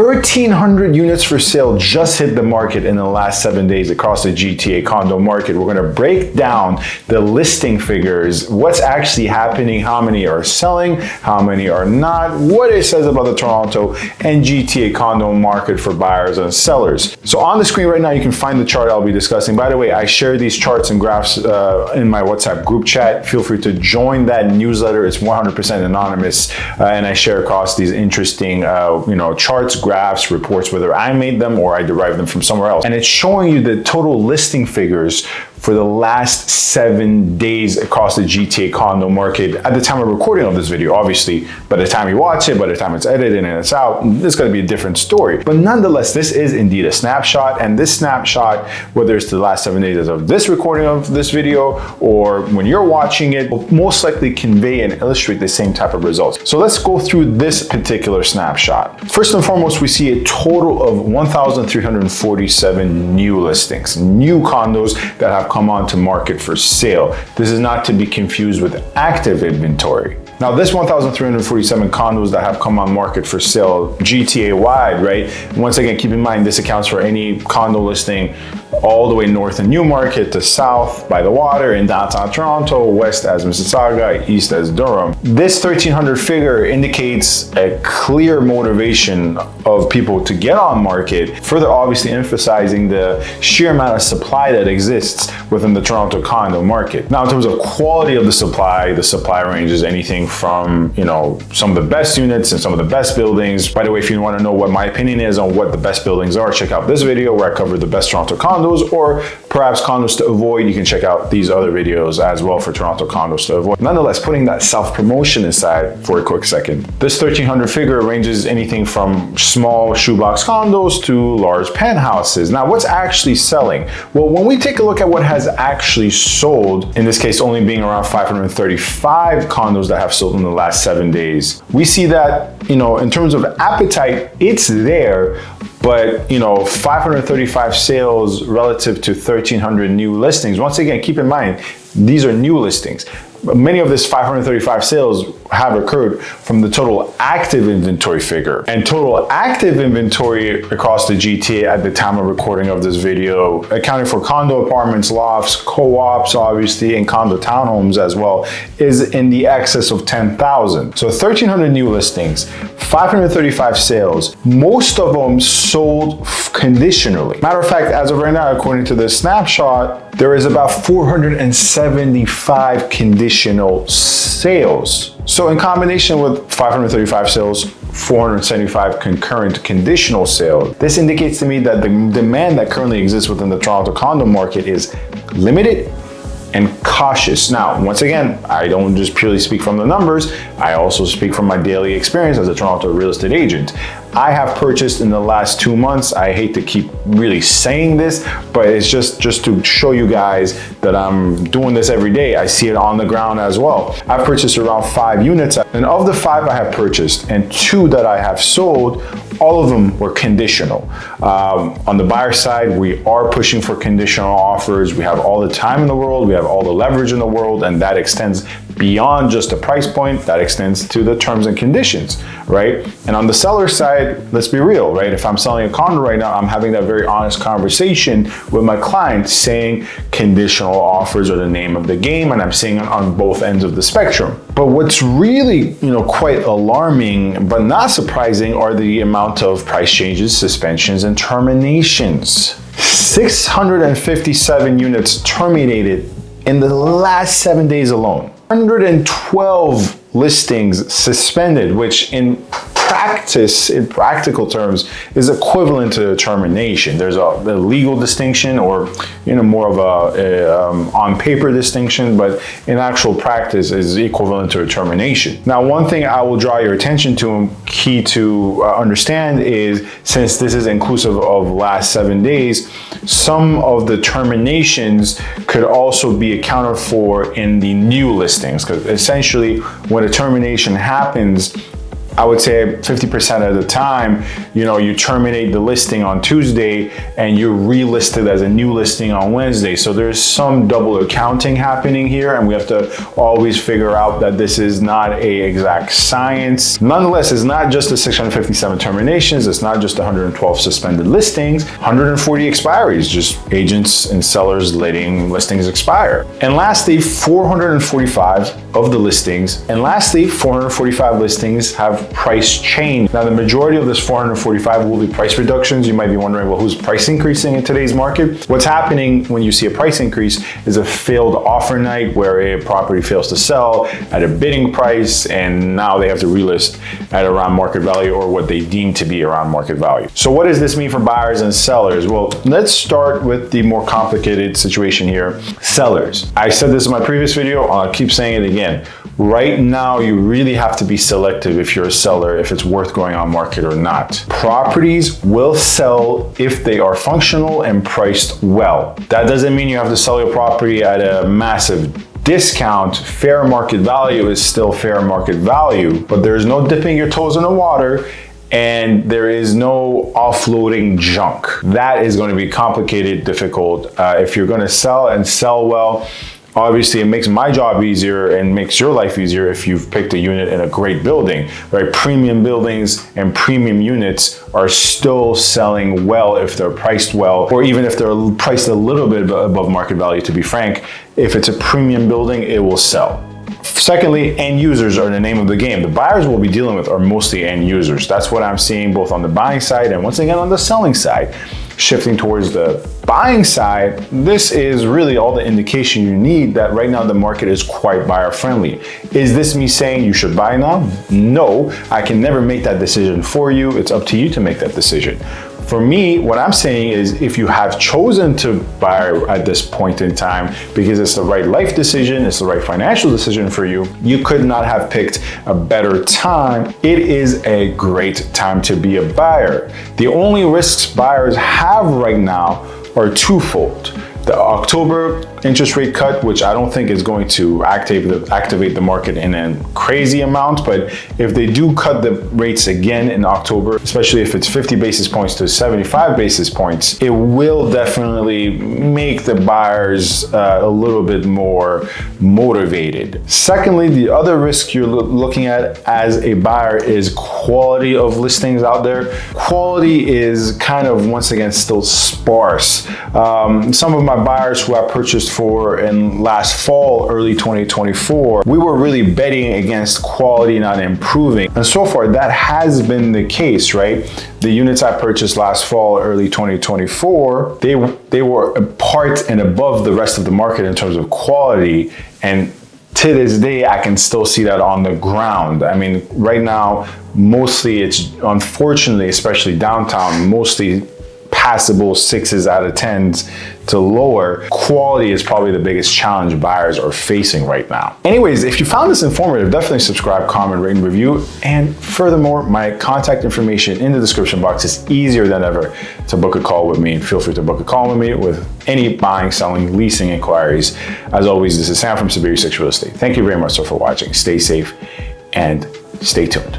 1,300 units for sale just hit the market in the last 7 days across the GTA condo market. We're gonna break down the listing figures, what's actually happening, how many are selling, how many are not, what it says about the Toronto and GTA condo market for buyers and sellers. So on the screen right now, you can find the chart I'll be discussing. By the way, I share these charts and graphs in my WhatsApp group chat. Feel free to join that newsletter. It's 100% anonymous, and I share across these interesting charts, graphs, reports, whether I made them or I derived them from somewhere else. And it's showing you the total listing figures for the last 7 days across the GTA condo market at the time of recording of this video. Obviously, by the time you watch it, by the time it's edited and it's out, it's gonna be a different story. But nonetheless, this is indeed a snapshot, and this snapshot, whether it's the last 7 days of this recording of this video or when you're watching it, will most likely convey and illustrate the same type of results. So let's go through this particular snapshot. First and foremost, we see a total of 1,347 new listings, new condos that have come onto market for sale. This is not to be confused with active inventory. Now, this 1,347 condos that have come on market for sale GTA wide, right? Once again, keep in mind, this accounts for any condo listing all the way north in Newmarket to south by the water in downtown Toronto, west as Mississauga, east as Durham. This 1,300 figure indicates a clear motivation of people to get on market, further obviously emphasizing the sheer amount of supply that exists within the Toronto condo market. Now, in terms of quality of the supply ranges anything from, some of the best units and some of the best buildings. By the way, if you want to know what my opinion is on what the best buildings are, check out this video where I cover the best Toronto condos, or perhaps condos to avoid. You can check out these other videos as well for Toronto condos to avoid. Nonetheless, putting that self-promotion aside for a quick second, this 1,300 figure ranges anything from small shoebox condos to large penthouses. Now, what's actually selling? Well, when we take a look at what has actually sold, in this case only being around 535 condos that have sold in the last 7 days, we see that, in terms of appetite, it's there, but 535 sales relative to 1,300 new listings. Once again, keep in mind, these are new listings. Many of this 535 sales have occurred from the total active inventory figure. And total active inventory across the GTA at the time of recording of this video, accounting for condo apartments, lofts, co-ops, obviously, and condo townhomes as well, is in the excess of 10,000. So 1,300 new listings, 535 sales, most of them sold conditionally. Matter of fact, as of right now, according to this snapshot, there is about 475 conditional sales. So in combination with 535 sales, 475 concurrent conditional sales, this indicates to me that the demand that currently exists within the Toronto condo market is limited and cautious. Now, once again, I don't just purely speak from the numbers, I also speak from my daily experience as a Toronto real estate agent. I have purchased in the last 2 months. I hate to keep really saying this, but it's just to show you guys that I'm doing this every day. I see it on the ground as well. I've purchased around 5 units, and of the 5 I have purchased and 2 that I have sold, all of them were conditional. On the buyer side, we are pushing for conditional offers. We have all the time in the world, we have all the leverage in the world, and that extends beyond just the price point, that extends to the terms and conditions, right? And on the seller side, let's be real, right? If I'm selling a condo right now, I'm having that very honest conversation with my client saying conditional offers are the name of the game, and I'm seeing it on both ends of the spectrum. But what's really, quite alarming, but not surprising, are the amount of price changes, suspensions, and terminations. 657 units terminated in the last 7 days alone. 112 listings suspended, which in practical terms, is equivalent to a termination. There's a legal distinction, or more of a on paper distinction, but in actual practice is equivalent to a termination. Now, one thing I will draw your attention to and key to understand is, since this is inclusive of last 7 days, some of the terminations could also be accounted for in the new listings, because essentially when a termination happens, I would say 50% of the time, you terminate the listing on Tuesday and you're relisted as a new listing on Wednesday. So there's some double accounting happening here, and we have to always figure out that this is not an exact science. Nonetheless, it's not just the 657 terminations, it's not just 112 suspended listings, 140 expiries, just agents and sellers letting listings expire. And lastly, 445 listings have price change. Now, the majority of this 445 will be price reductions. You might be wondering, well, who's price increasing in today's market? What's happening when you see a price increase is a failed offer night where a property fails to sell at a bidding price, and now they have to relist at around market value or what they deem to be around market value. So what does this mean for buyers and sellers? Well, let's start with the more complicated situation here. Sellers. I said this in my previous video, I'll keep saying it again. Right now, you really have to be selective if you're a seller, if it's worth going on market or not. Properties will sell if they are functional and priced well. That doesn't mean you have to sell your property at a massive discount. Fair market value is still fair market value, but there's no dipping your toes in the water and there is no offloading junk. That is going to be complicated, difficult. If you're going to sell and sell well, obviously, it makes my job easier and makes your life easier if you've picked a unit in a great building, right? Premium buildings and premium units are still selling well if they're priced well, or even if they're priced a little bit above market value, to be frank. If it's a premium building, it will sell. Secondly, end users are the name of the game. The buyers we'll be dealing with are mostly end users. That's what I'm seeing both on the buying side and once again on the selling side. Shifting towards the buying side, this is really all the indication you need that right now the market is quite buyer friendly. Is this me saying you should buy now? No, I can never make that decision for you. It's up to you to make that decision. For me, what I'm saying is if you have chosen to buy at this point in time because it's the right life decision, it's the right financial decision for you, you could not have picked a better time. It is a great time to be a buyer. The only risks buyers have right now are twofold. The October interest rate cut, which I don't think is going to activate the market in a crazy amount, but if they do cut the rates again in October, especially if it's 50 basis points to 75 basis points, it will definitely make the buyers a little bit more motivated. Secondly, the other risk you're looking at as a buyer is quality of listings out there. Quality is kind of, once again, still sparse. Some of my buyers who I purchased for in last fall, early 2024, we were really betting against quality not improving. And so far that has been the case, right? The units I purchased last fall, early 2024, they were apart and above the rest of the market in terms of quality. And to this day, I can still see that on the ground. I mean, right now, mostly it's, unfortunately, especially downtown, mostly passable 6s out of 10s to lower. Quality is probably the biggest challenge buyers are facing right now. Anyways, if you found this informative, definitely subscribe, comment, rate, and review. And furthermore, my contact information in the description box is easier than ever to book a call with me. And feel free to book a call with me with any buying, selling, leasing inquiries. As always, this is Sam from SaberiSixRealEstate. Thank you very much for watching. Stay safe and stay tuned.